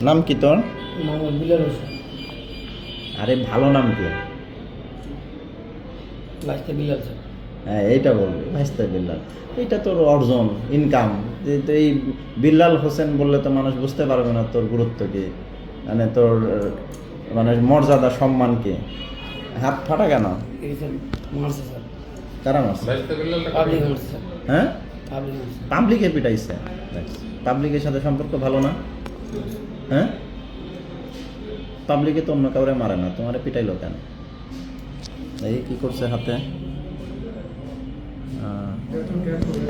নাম কি তোর? মোহাম্মদ বিলাল হোসেন। আরে ভালো নাম কি? ভাইস্তে বিলাল স্যার। হ্যাঁ এইটা বলবি ভাইস্তে বিল্লাল। এইটা তোর অর্জন ইনকাম। যে তো এই বিল্লাল হোসেন বললে তো মানুষ বুঝতে পারবে না তোর গুরুত্ব কি, মানে তোর মানে মর্যাদা সম্মান কি। হাত ফাটা কেন? এই স্যার মারছে স্যার। কারা মারছে? পাবলিক মারছে স্যার। হ্যাঁ পাবলিক মারছে। পাবলিকে পিটাইছে। পাবলিকের সাথে সম্পর্ক ভালো না? হ্যাঁ পাবলিকে তো অন্য কাউরে মারে না, তোমারে পিটাইলো কেন? এই কি করছে হাতে?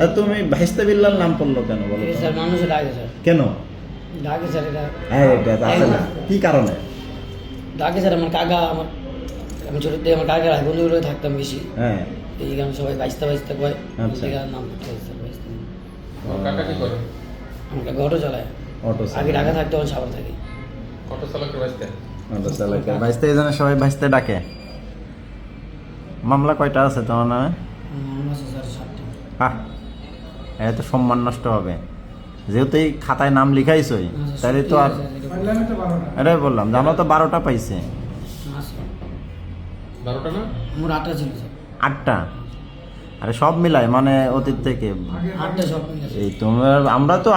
আর তুমি ভাইস্তে বিল্লাল নাম পড়লো কেন বলো এই তো? স্যার মানুষে ডাকে স্যার। কেন? ডাকে স্যার এটা। হ্যাঁ এটা তো আসলে কি কারণে? ডাকে স্যার আমার কাকা আমার, আমি ছোট থেকে আমার কাকার ভাই বন্ধুগুলো থাকতাম বেশি। হ্যাঁ এই গান সবাই বাইস্তা বাইস্তা কয়। আচ্ছা। এই গান নাম করতে স্যার বাইস্তা। কাকা কি করে? আমাকে অটো চালায়। অটো আগে ঢাকা থাকতে তখন সাভার থাকি। অটো চালকের বাড়িতে? অটো চালাকে ভাইস্তে, এই জন্য সবাই ভাইস্তে ডাকে। মামলা কয়টা আছে তোমার নামে? আমার আছে স্যার 7টা। হ্যাঁ এটা তো সম্মান নষ্ট হবে, যেহেতু এই খাতায় নাম লিখাইছই তাহলে তো আর এটাই বললাম যে আমরা তো 12টা পাইছি। না স্যার 12টা না? আমার 8টা ছিল স্যার। 8টা? আরে সব মিলাই মানে অতীত থেকে 8টা সব মিলে স্যার। এই তোমার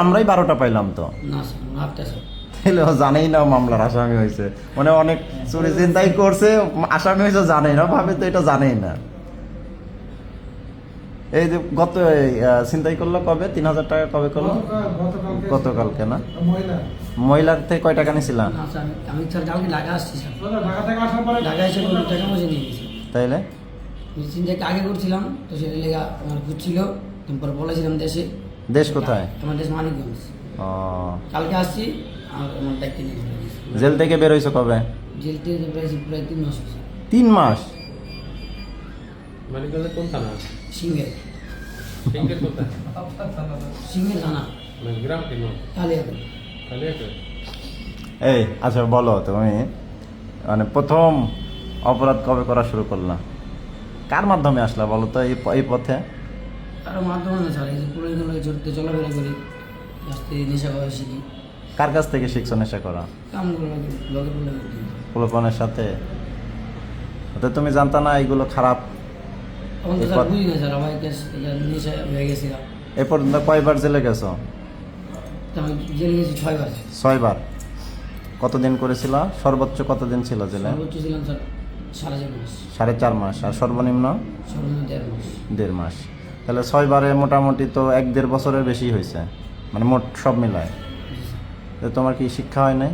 আমরাই 12টা পাইলাম তো। না স্যার আমার 8টা স্যার। তাহলে ও জানেই না মামলার আসামি হয়েছে, মানে অনেক চুরি চিন্তাই করছে আসামি হয়েছে জানেই না, ভাবে তো এটা জানেই না। এই যে গত চিন্তাই করলো কবে 3000 টাকা কবে করলো? গতকালকে না? মহিলার থেকে কয় টাকা নিয়েছিলাম? না স্যার আমি স্যার কালকে ঢাকা আসছি স্যার। ঢাকা এসে কোনো টাকা পয়সা নিয়ে গেছি। তাইলে মেডিসিন থেকে আগে করছিলাম তো সেটা লেগে আমার খুঁজছিল, তারপর বলেছিলাম দেশে। দেশ কোথায়? আমার দেশ মানিকগঞ্জ। ও কালকে আসছি আর আমার দায়িত্ব নিয়ে চলে গেছি। জেল থেকে বের হয়েছো কবে? জেল থেকে প্রায় 3 মাস হয়েছে। 3 মাস? মানিকগঞ্জের কোন থানা? সিঙ্গের সিংহের কোথায়? সিঙ্গের থানা মানে গ্রাম কি নয়? কালিয়াপুর। কালিয়াকৈর? এই আচ্ছা বলো তুমি, মানে প্রথম অপরাধ কবে করা শুরু করলা, কার মাধ্যমে আসলা বলো তো এই পথে? কারো মাধ্যমে না স্যার, এই যে পুরোগুলো চড়তে চলাফেরা করি, আস্তে নেশা করা শিখি। কার কাছ থেকে শিখছো নেশা করা? কামগুলো ব্লগের বলে করি। পোলাপানের সাথে? তো তুমি জানতা না এগুলো খারাপ? তখন তো স্যার বুঝি না স্যার, আমার নেশা হয়ে গেছে। এ পর্যন্ত কয়বার জেলে গেছো? তো আমি জেলে গেছি 6 বার। 6 বার? কতদিন করেছিল? সর্বোচ্চ কতদিন ছিল জেলে? সর্বোচ্চ ছিলাম স্যার 4.5 মাস। 4.5 মাস। আর সর্বনিম্ন? সর্বনিম্ন 1.5 মাস। 1.5 মাস। তাহলে 6 বারে মোটামুটি তো 1-1.5 বছরের বেশি হয়েছে, মানে মোট সব মিলায়। তো তোমার কি শিক্ষা হয় নাই?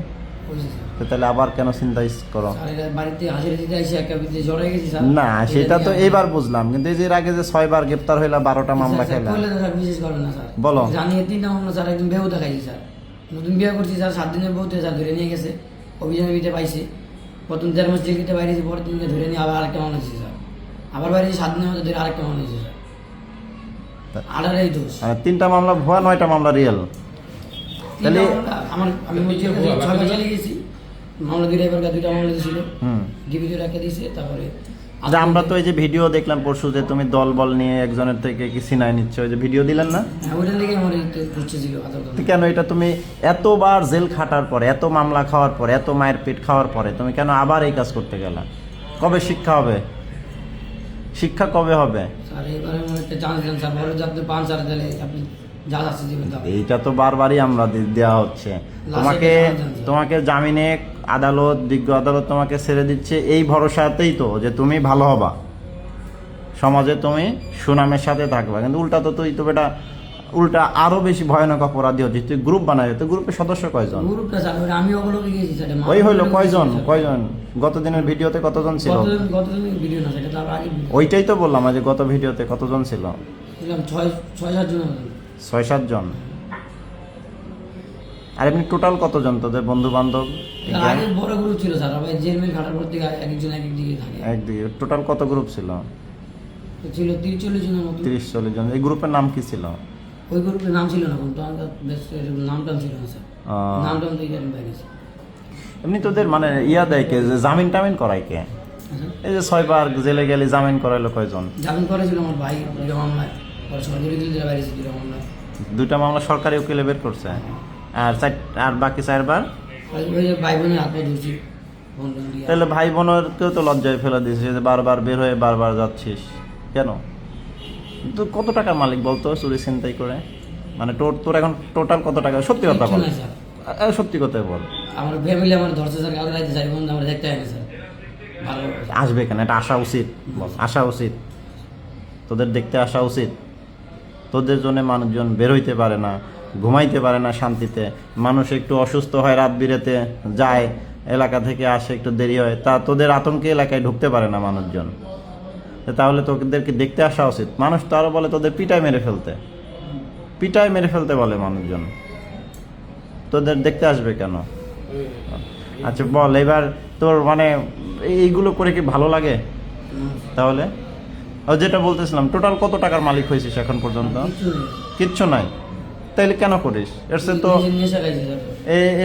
বুঝছি স্যার। তো তাহলে আবার কেন চিন্তা করো? স্যার এটা বাড়িতে হাজিরা দিতে এসে একটা বিদ্যে জড়াই গেছি স্যার। না সেটা তো এইবার বুঝলাম, কিন্তু এই যে এর আগে যে 6 বার গ্রেপ্তার হইলা, 12টা মামলা খেলা, কইলে তো স্যার বিশেষ করবেন না স্যার। বলো। জানিয়ে 3টা মামলা স্যার, একদিন বেউ দেখাইছি স্যার। নতুন বিয়ে করছি স্যার, 7 দিনের বউতে স্যার ধরে নিয়ে গেছে, অভিযানের ভিতরে পাইছে। প্রথম 1.5 মাস জেল খেতে বাইরেছি, পরের দিনকে ধরে নিয়ে আবার আরেকটা মামলা দিয়েছি স্যার। আবার বাইরে 7 দিনের মধ্যে ধরে আরেকটা মামলা দিয়েছি স্যার। 18 দোষ। মানে 3টা মামলা ভুয়া, 9টা মামলা রিয়েল। তাহলে আমি জেল থেকে 6 বার চলে গেছি। মামলা 2টা এবার 2টা মামলা দিয়েছিল। হুম ডিবি তো একটা দিয়েছে, তারপরে যে আমরা তো এই যে ভিডিও দেখলাম পরশু, যে তুমি দল বল নিয়ে একজনের থেকে কি সিনাই নিচ্ছ, ওই যে ভিডিও দিলেন না? হ্যাঁ, ওইটার লেগে আমার ঘুরছে ছিল আদালত। তো কেন এটা তুমি এতবার জেল খাটার পরে, এত মামলা খাওয়ার পরে, এত মায়ের পেট খাওয়ার পরে তুমি কেন আবার এই কাজ করতে গেলা? কবে শিক্ষা হবে? শিক্ষা কবে হবে? স্যার এবারে মনে একটা চান্স দেন স্যার, বড় যাতে 5 সাল দিলে আপনি যা যাচ্ছে জীবন দাও। এইটা তো বারবারই আমরা দেওয়া হচ্ছে তোমাকে। তোমাকে জামিনে আদালত, বিজ্ঞ আদালত তোমাকে ছেড়ে দিচ্ছে এই ভরসাতেই তো যে তুমি ভালো হবা, সমাজে তুমি সুনামের সাথে থাকবা। কিন্তু উল্টা তো তুই তো বেটা উল্টা আরো বেশি ভয়ানক অপরাধী হচ্ছে। তুই গ্রুপ বানাই, তো গ্রুপের সদস্য কয়জন? গ্রুপটা স্যার আমি অবলোকে গিয়েছি স্যার। ওই হইলো কয়জন? গত দিনের ভিডিওতে কতজন ছিল? গতদিন ভিডিও না সেটা, তার আগে ওইটাই তো বললাম যে গত ভিডিওতে কতজন ছিল? ছিলাম 6-7 জন। 6-7 জন। আর এমনি টোটাল কতজন তোদের বন্ধু বান্ধব? আগে বড় গ্রুপ ছিল স্যার, আবার জেলমেল খাটার পর থেকে একজন এক দিকে থাকে। একদিকে টোটাল কত গ্রুপ ছিল? তো ছিল 30-40 জনের মতো। 30-40 জন। এই গ্রুপের নাম কি ছিল? ওই গ্রুপের নাম ছিল না, কিন্তু আমার নামটা ছিল না স্যার। নামটা তো ইয়ে বাইরেছে। এমনি তোদের মানে ইয়া দেয় কে, যে জামিন টামিন করায় কে? এই যে 6 বার জেলে গেলে জামিন করাইলো কয়জন? জামিন করেছিল আমার ভাই 2টা মামলায়, পরে সরকারি উকিল বাইরেছে 2টা মামলায়। 2টা মামলা সরকারি উকিলে বের করছে। আর বাকি 4 বার ওই যে ভাই বোনের হাত পা ধরছি ফোন টোন দিয়ে। তাহলে ভাই বোনেরকেও তো লজ্জায় ফেলে দিয়েছিস যে বারবার বের হয়ে বারবার যাচ্ছিস কেন? তো কত টাকার মালিক বলতো চুরি ছিনতাই করে? মানে তোর এখন টোটাল কত টাকা? সত্যি কথা কিচ্ছু বল, নাই স্যার। সত্যি কথাই বল। আমার ফ্যামিলি আমার ধরছে স্যার, কালকে রাইতে 4 ঘন্টা আমার দেখতে হয়নি স্যার। ভালো আসবে কেন? এটা আসা উচিত, বল আসা উচিত, তোদের দেখতে আসা উচিত। তোদের জন্য মানুষজন বের হইতে পারে না, ঘুমাইতে পারে না শান্তিতে। মানুষ একটু অসুস্থ হয়, রাত বিরেতে যায়, এলাকা থেকে আসে, একটু দেরি হয়, তা তোদের আতঙ্কে এলাকায় ঢুকতে পারে না মানুষজন। তাহলে তোদেরকে দেখতে আসা উচিত। মানুষ তো আরো বলে তোদের পিটায় মেরে ফেলতে, পিটায় মেরে ফেলতে বলে মানুষজন। তোদের দেখতে আসবে কেন? আচ্ছা বল এবার, তোর মানে এইগুলো করে কি ভালো লাগে? তাহলে ও যেটা বলতেছিলাম, টোটাল কত টাকার মালিক হয়েছিস এখন পর্যন্ত? কিচ্ছু নেই। কিচ্ছু নাই, তাইলে কেন করিস? এর চেয়ে তো নিজে নেশা খাইছি স্যার।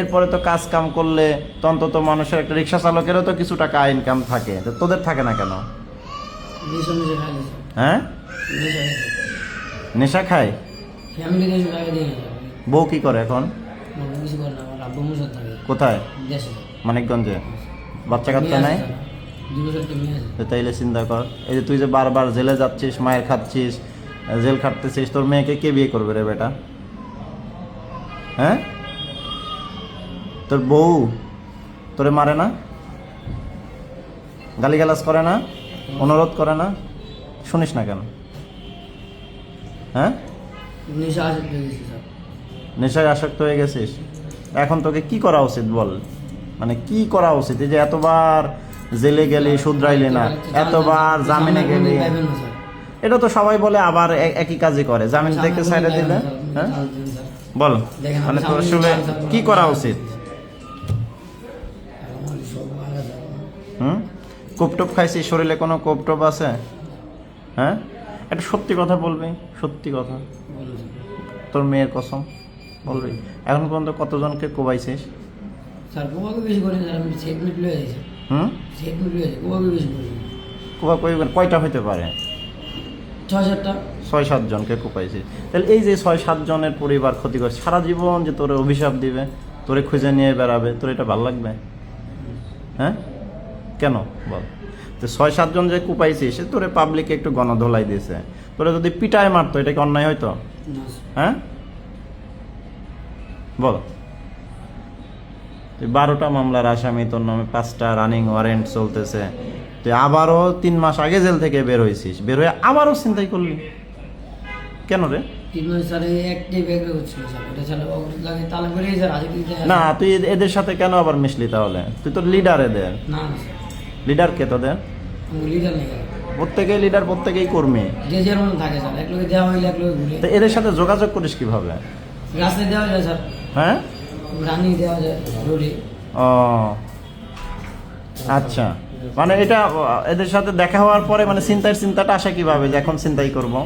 এরপরে তো কাজ কাম করলে তো অন্তত মানুষের একটা রিক্সা চালকেরও তো কিছু টাকা ইনকাম থাকে, তো তোদের থাকে না কেন? নেশা খাইছি স্যার। হ্যাঁ, নেশা খাইছি। নেশা খায়? ফ্যামিলি কিছু টাকা দিয়ে না স্যার। বউ কি করে এখন? আমার কিছু করে না, আমার আব্বু মুসাদ থাকে কোথায়? দেশে। মানিকগঞ্জে? বাচ্চা কাচ্চা নাই? 2 বছর তো মেয়ে আছে। তো তাইলে চিন্তা কর, এই যে তুই যে বারবার জেলে যাচ্ছিস, মায়ের খাচ্ছিস, জেল খাটতেছিস, তোর মেয়েকে কে বিয়ে করবে রে বেটা? হ্যাঁ, তোর বউ তোরে মারে না, গালিগালাজ করে না, অনুরোধ করে না? শুনিস না কেন? হ্যাঁ, নেশা আসক্ত হয়ে গেছি স্যার। নেশায় আসক্ত হয়ে গেছিস। এখন তোকে কি করা উচিত বল? মানে কি করা উচিত? এই যে এতবার জেলে গেলি, শুধরাইলি না, এতবার জামিনে গেলি, পাইবেন না স্যার। এটা তো সবাই বলে, আবার একই কাজই করে, জামিন থেকে সাইডে দিলে। হ্যাঁ বল, মানে তোর আসলে কি করা উচিত? হুম, কোপটোপ খাইছিস? শরীরে কোনো কোপটোপ আছে? হ্যাঁ, এটা সত্যি কথা বলবি, সত্যি কথা, তোর মেয়ের কসম বলবি। এখন পর্যন্ত কতজনকে কোবাইছিস? স্যার কোবাকে বেশি করে স্যার, আমি সেটমেন্ট লয়ে যাই স্যার। হুম, সেটমেন্ট লয়ে যাই, কোবাকে বেশি করে। কোবা কয়টা হইতে পারে? 6-7টা। 6-7 জনকে কোপাইছিস। তাহলে এই যে 6-7 জনের পরিবার ক্ষতি করছে, সারা জীবন যে তোরে অভিশাপ দিবে, তোরে খুঁজে নিয়ে বেড়াবে, তোর এটা ভালো লাগবে? হ্যাঁ, কেন বল? তো 6-7 জন যে কোপাইছিস, তোরে পাবলিকে একটু গণধোলাই দিয়েছে, তোরে যদি পিটায় মারতো, এটা কি অন্যায় হইতো? না স্যার। হ্যাঁ বল। তুই 12টা মামলার আসামি, তোর নামে 5টা রানিং ওয়ারেন্ট চলতেছে, তুই আবারও 3 মাস আগে জেল থেকে বের হয়েছিস, বের হয়ে আবারও ছিনতাই করলি কেন রে? 3 মাস স্যার একটাই ব্যাগ হচ্ছিল স্যার, এটা স্যার লাগে তালা করে স্যার আজকে দিতে। না, তুই এদের সাথে কেন আবার মিশলি তাহলে? তুই তো লিডার এদের। না স্যার, লিডার কে তোদের? আমি লিডার নেই স্যার। প্রত্যেকেই লিডার, প্রত্যেকেই কর্মী। যে যে মতন থাকে স্যার, এক লোকে দেওয়া হইলে এক লোকে ঘুরে। তো এদের সাথে যোগাযোগ করিস কিভাবে? রাস্তায় দেওয়া যায় স্যার, হ্যাঁ, রানি দেওয়া যায় রোডে। ও আচ্ছা, মানে এটা এদের সাথে দেখা হওয়ার পরে মানে চিন্তাটা আসে কিভাবে যে এখন চিন্তাই করবো?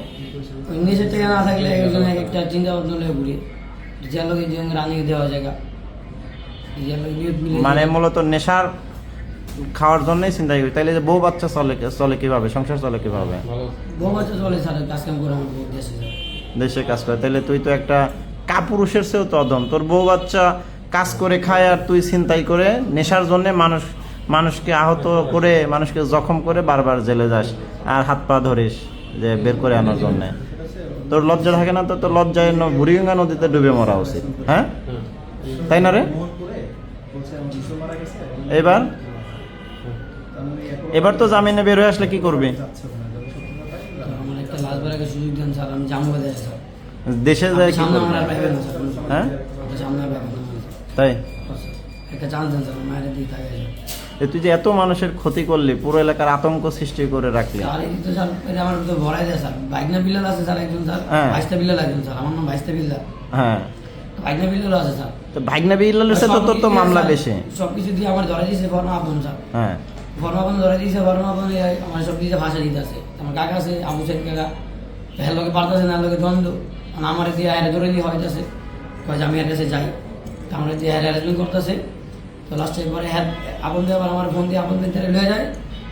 নিজের থেকে না থাকলে একজন এক একটা চিন্তা ভাবনা লয়ে ঘুরে, যে লোকে যে রানি দেওয়া জায়গা, যে লোকে নিয়ত মিলে। মানে মূলত নেশার খাওয়ার জন্যই চিন্তাই করি। তাইলে যে বউ বাচ্চা চলে কিভাবে, সংসার চলে কিভাবে? ভালো। বউ বাচ্চা চলে স্যার, কাজ কাম করে আমার বউ দেশে স্যার। দেশে কাজ করে, তাহলে তুই তো একটা কাপুরুষের চেয়েও তো অদম। তোর বউ বাচ্চা কাজ করে খায়, আর তুই চিন্তাই করে নেশার জন্য মানুষকে আহত করে, মানুষকে জখম করে বারবার জেলে যাস, আর হাত পা ধরিস যে বের করে আনার জন্য। তোর লজ্জা থাকে না? তো তোর লজ্জায় বুড়িগঙ্গা নদীতে ডুবে মরা উচিত। হ্যাঁ, তাই না রে? এবার তো জামিনে বের হয়ে আসলে কি করবি? আমার একটা লাশ বেড়াকে সুযোগ দেন স্যার, আমি যাবো দেশে স্যার। দেশে যায় কি সামনে করবি? আমার আর পাইবেন না স্যার। হ্যাঁ, আপনার সামনে আর পাইবেন না তাই স্যার। একটা চান্স দেন স্যার, মায়ের দিয়ে থাকে তুই যে এত মানুষের ক্ষতি করলি, পুরো এলাকার আতঙ্ক সৃষ্টি করে রাখলি। স্যার। এই তো স্যার, এটা আমার তো ভরাই দেয় স্যার। বাইকনা বিল্লাল আছে স্যার একজন স্যার, হ্যাঁ। বাইশটা বিল্লাল একজন স্যার, আমার নাম বাইশটা বিল্লাল। হ্যাঁ, বাইকনা বিল্লাল আছে স্যার। তো ভাগনা বিল্লালের সাথে তোর তো মামলা বেশি। সবকিছু দিয়ে আমার ধরা দিয়েছে ফর্মা আপন স্যার। হ্যাঁ, ফর্মা আপন ধরা দিয়েছে, ফর্মা আপন আমার সব কিছু ভাষা দিতে আছে। আমার কাকা আছে, আবু সাইদ কাকা, হ্যাঁ লোকে পারতেছে না, লোকে দ্বন্দ্ব। আমার দিয়ে হ্যাঁ ধরে নিয়ে হইতেছে, কয় যে আমি এর কাছে যাই, তো আমরা দিয়ে হ্যাঁ অ্যারেঞ্জমেন্ট করতেছে। তো লাস্টে এবারে হ্যাঁ আপন দিয়ে আবার আমার ফোন দিয়ে আপন দিয়ে লয়ে যায়।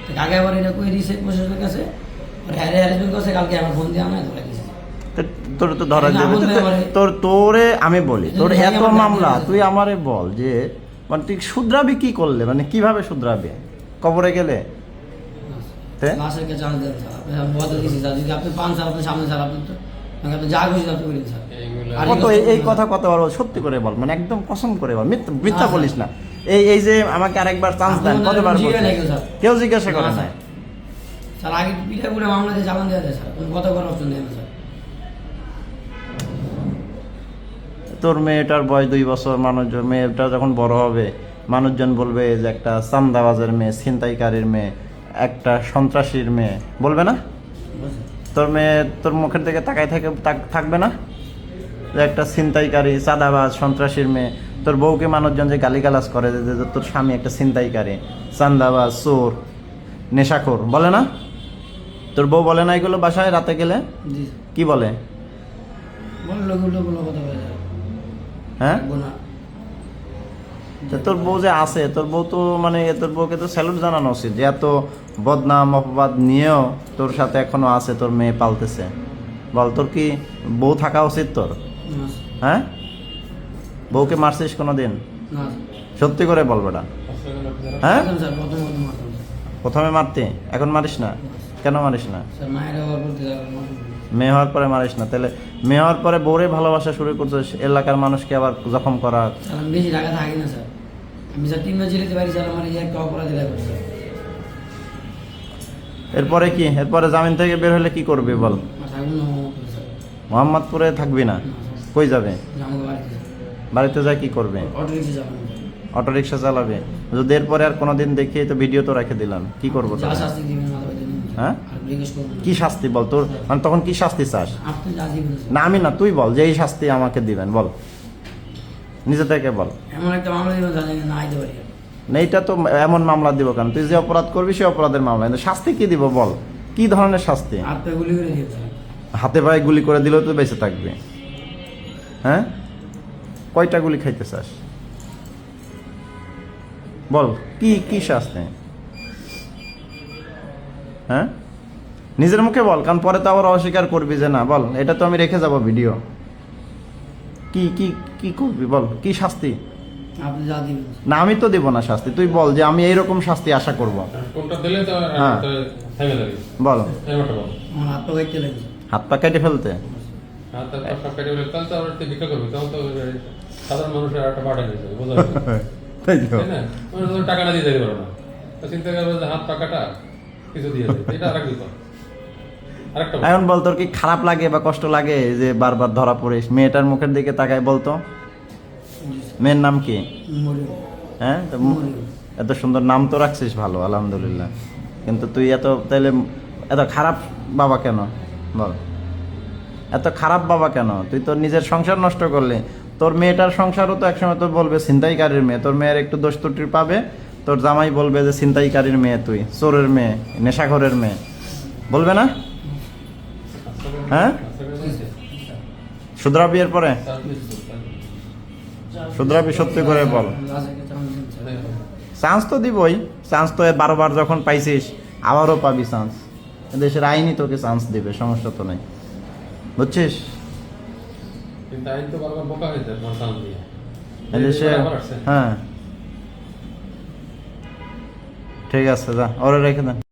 তো কাকা এবার এটা কয়ে দিয়েছে প্রশাসনের কাছে, হ্যাঁ অ্যারেঞ্জমেন্ট করছে, কালকে আমার ফোন দিয়ে আনায় ধরে দিয়েছে। তোর তো ধরা না, দেবে। বলতে পারে। তোরে আমি বলি, তোর হ্যাঁ, এত আমার মামলা, লাগবে। তুই আমারে বল যে মানে তুই শুধরাবি কি করলে, মানে কিভাবে শুধরাবি? কবরে গেলে তে? লাশের কাছে চান্স দেন স্যার, আপনি বলতে দিচ্ছি স্যার, যদি আপনি পান স্যার, আপনি সামনে স্যার, আপনি তো আপনি যা খুশি আপনি করেন স্যার। এইগুলা আর কত এই কথা কতবার বল, সত্যি করে বল, মানে একদম কসম করে বল, মিথ্যা না, বলিস না। এই যে আমাকে আরেকবার চান্স দেন, আপনার কতবার জিজ্ঞাসা বলছেন? নাই কেউ, স্যার। কেউ জিজ্ঞাসা করে না, না। স্যার। স্যার আগে পিঠা করে মামলা দিয়ে চালান দেওয়া যায় স্যার, কোনো কথা করার অপশন দেয় না স্যার। তোর মেয়েটার বয়স 2 বছর, মানুষজন মেয়েটা যখন বড় হবে মানুষজন বলবে যে একটা চান্দাবাজের মেয়ে, ছিনতাইকারীর মেয়ে, একটা সন্ত্রাসীর মেয়ে, বলবে না? তোর মেয়ে তোর মুখের দিকে তাকায় থাকবে না যে একটা ছিনতাইকারী, চাঁদাবাজ, সন্ত্রাসীর মেয়ে? তোর বউকে মানুষজন যে গালিগালাজ করে যে তোর স্বামী একটা ছিনতাইকারী, চান্দাবাজ, চোর, নেশাখোর, বলে না? তোর বউ বলে না এগুলো বাসায় রাতে গেলে? জি কি বলে? বলে লোক কথা বলে স্যার, হ্যাঁ, থাকবো না। তা তোর বউ যে আছে, তোর বউ তো মানে তোর বউকে তো স্যালুট জানানো উচিত যে এত বদনাম অপবাদ নিয়েও তোর সাথে এখনো আছে, তোর মেয়ে পালতেছে। বল, তোর কি বউ থাকা উচিত তোর? না স্যার, হ্যাঁ, বউকে মারছিস কোনোদিন? না সত্যি করে বল বেটা। হ্যাঁ, স্যার, স্যার প্রথম মারতাম স্যার। প্রথমে মারতে, এখন মারিস না কেন? মারিস না? স্যার মায়ের ব্যবহার করতে মেয়ে হওয়ার পরে মারিস না, তাহলে মেয়ে হওয়ার পরে বউরে ভালোবাসা শুরু করছিস, এলাকার মানুষকে আবার জখম করা। স্যার আমি বেশি টাকা থাকি না স্যার, আমি স্যার 3 মাস জেলেতে পারি স্যার, আমার এই একটা অপরাধ লাগবে স্যার। এরপরে কি? এরপরে জামিন থেকে বের হলে কি করবি বল? আর থাকবো না মোহাম্মদপুরে স্যার। মোহাম্মদপুরে থাকবি না? কই যাবে? আমাকে বাড়িতে স্যার, বাড়িতে যাই কি করবে? অটো রিক্সা যাবেন অটো রিক্সা চালাবে? যদি এরপরে আর কোনোদিন দেখি তো ভিডিও তো রেখে দিলাম, কি করবো যা তোরা? শাস্তি দিবেন মাথা ব্যথা নিন স্যার। হ্যাঁ? আর জিজ্ঞেস করবেন না। কি শাস্তি বল তোর, মানে তখন কি শাস্তি চাস? আপনি যা দিবেন স্যার। না আমি না, তুই বল যে এই শাস্তি আমাকে দিবেন, বল নিজে থেকে বল। এমন একটা মামলা দিবেন স্যার যেন না আইতে পারি আর। না এইটা তো এমন মামলা দিব কেন? তুই যে অপরাধ করবি সে অপরাধের মামলা, কিন্তু শাস্তি কি দিব বল? কি ধরনের শাস্তি? হাত পা গুলি করে দিয়ে স্যার। হাতে পায়ে গুলি করে দিলেও তো বেঁচে থাকবে। হ্যাঁ, কয়টা গুলি খাইতে চাস বল? কি কি শাস্তি? হ্যাঁ, নিজের মুখে বল, কারণ পরে তো আবার অস্বীকার করবি যে না। বল, এটা তো আমি রেখে যাব ভিডিও। কি কি কি করবি বল? কি শাস্তি? আপনি যা দিবেন স্যার। না আমি তো দেব না শাস্তি, তুই বল যে আমি এইরকম শাস্তি আশা করব। কোনটা দিলে তো হ্যাঁ। থেমে যাবে। বল, এমনটা বল। আমার হাত পা কাটতে লাগে স্যার। হাত পা কেটে ফেলতে? হাত আর পা সব কেটে ফেলে তাহলে তো আবার তুই ভিক্ষা করবি, তখন তো সাধারণ মানুষের একটা বাড়া হয়ে যাবে, বোঝা যাবে না। তাই তো। তাই না? ওরা তো টাকা না দিয়ে যেতে পারো না, তো চিন্তা করবে যে হাত পা কাটা কিছু দিয়ে দেয়, এটা আরেক বিপদ। আরেকটা বল। এখন বল, তোর কি খারাপ লাগে বা কষ্ট লাগে যে বারবার ধরা পড়িস? মেয়েটার মুখের দিকে তাকায় বলতো, মেয়ের নাম কি? মরিয়ম। হ্যাঁ, তো মরিয়ম। এত সুন্দর নাম তো রাখছিস, ভালো আলহামদুলিল্লাহ, কিন্তু তুই এত তাইলে এত খারাপ বাবা কেন বল? এত খারাপ বাবা কেন? তুই তোর নিজের সংসার নষ্ট করলি, তোর মেয়েটার সংসারও তো একসময় তোর বলবে ছিনতাইকারীর মেয়ে, তোর মেয়ের একটু দোষ ত্রুটি পাবে, তোর জামাই বলবে যে ছিনতাইকারীর মেয়ে, তুই চোরের মেয়ে, নেশাখোরের মেয়ে, বলবে না? হ্যাঁ, শুধরাবি এরপরে? শুধরাবি সত্যি করে বল। লাশের কাছে চান্স দেন স্যার। চান্স তো দিবই, চান্স তো 12বার যখন পাইছিস আবারও পাবি চান্স। দেশের আইনই তোকে চান্স দিবে, সমস্যা তো নাই, বুঝছিস? কিন্তু আইন তো বারবার বোকা হয়ে যায় তোমার কান দিয়ে। এদেশে আবার আসছে। হ্যাঁ, ঠিক আছে, যা ওরা রেখে দেন।